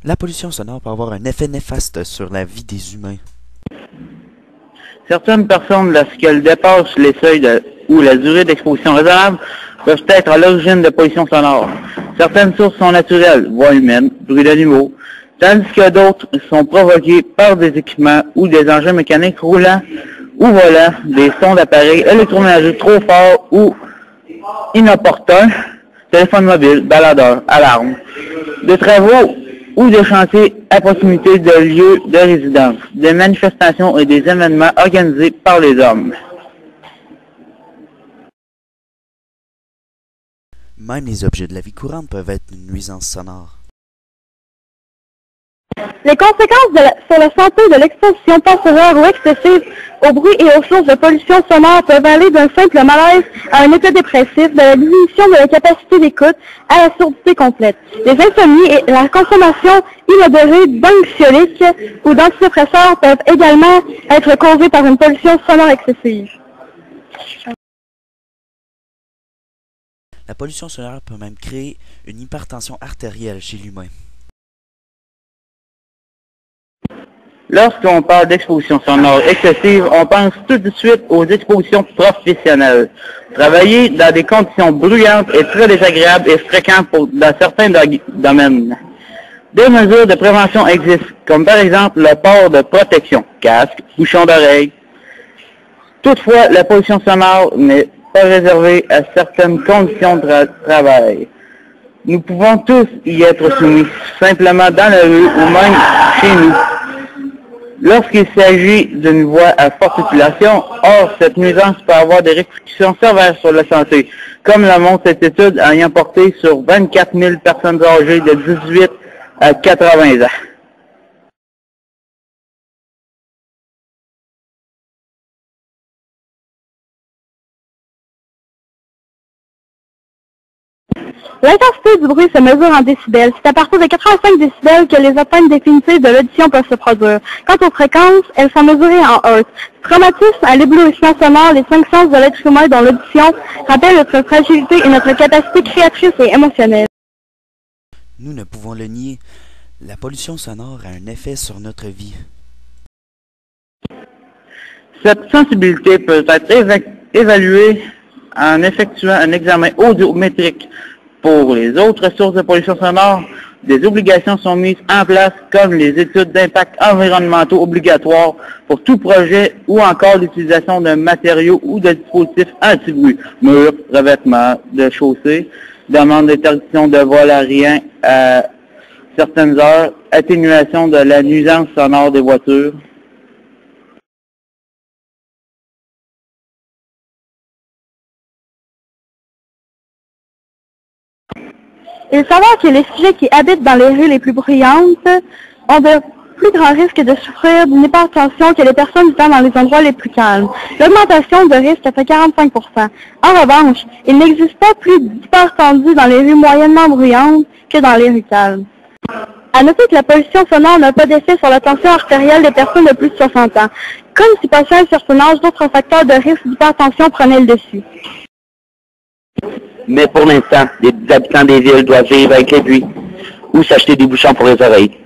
La pollution sonore peut avoir un effet néfaste sur la vie des humains. Certaines personnes, lorsqu'elles dépassent les seuils ou la durée d'exposition raisonnable, peuvent être à l'origine de pollution sonore. Certaines sources sont naturelles, voix humaines, bruits d'animaux, tandis que d'autres sont provoquées par des équipements ou des engins mécaniques roulants ou volants, des sons d'appareils électroménagers trop forts ou inopportuns, téléphone mobile, baladeurs, alarmes, de travaux ou de chantiers à proximité de lieux de résidence, des manifestations et des événements organisés par les hommes. Même les objets de la vie courante peuvent être une nuisance sonore. Les conséquences sur la santé de l'exposition pastorale ou excessive au bruit et aux sources de pollution sonore peuvent aller d'un simple malaise à un état dépressif, de la diminution de la capacité d'écoute à la surdité complète. Les insomnies et la consommation inodorée d'anxiolytiques ou d'antidépresseurs peuvent également être causées par une pollution sonore excessive. La pollution sonore peut même créer une hypertension artérielle chez l'humain. Lorsqu'on parle d'exposition sonore excessive, on pense tout de suite aux expositions professionnelles. Travailler dans des conditions bruyantes est très désagréable et fréquent dans certains domaines. Des mesures de prévention existent, comme par exemple le port de protection, casque, bouchon d'oreille. Toutefois, la pollution sonore n'est pas réservée à certaines conditions de travail. Nous pouvons tous y être soumis, simplement dans la rue ou même chez nous. Lorsqu'il s'agit d'une voie à forte population, or, cette nuisance peut avoir des répercussions sévères sur la santé, comme la montre cette étude ayant porté sur 24 000 personnes âgées de 18 à 80 ans. L'intensité du bruit se mesure en décibels. C'est à partir de 85 décibels que les atteintes définitives de l'audition peuvent se produire. Quant aux fréquences, elles sont mesurées en hertz. Traumatisme à l'éblouissement sonore, les 5 sens de l'être humain dont l'audition rappelle notre fragilité et notre capacité créatrice et émotionnelle. Nous ne pouvons le nier, la pollution sonore a un effet sur notre vie. Cette sensibilité peut être évaluée en effectuant un examen audiométrique. Pour les autres sources de pollution sonore, des obligations sont mises en place comme les études d'impact environnementaux obligatoires pour tout projet ou encore l'utilisation de matériaux ou de dispositifs anti-bruit, murs, revêtements de chaussées, demande d'interdiction de vol aérien à certaines heures, atténuation de la nuisance sonore des voitures. Il s'avère que les sujets qui habitent dans les rues les plus bruyantes ont de plus grands risques de souffrir d'une hypertension que les personnes vivant dans les endroits les plus calmes. L'augmentation de risque atteint 45 %. En revanche, il n'existe pas plus d'hypertendus dans les rues moyennement bruyantes que dans les rues calmes. À noter que la pollution sonore n'a pas d'effet sur la tension artérielle des personnes de plus de 60 ans. Comme si passant un certain âge, d'autres facteurs de risque d'hypertension prenaient le dessus. Mais pour l'instant, les habitants des villes doivent vivre avec les pluies ou s'acheter des bouchons pour les oreilles.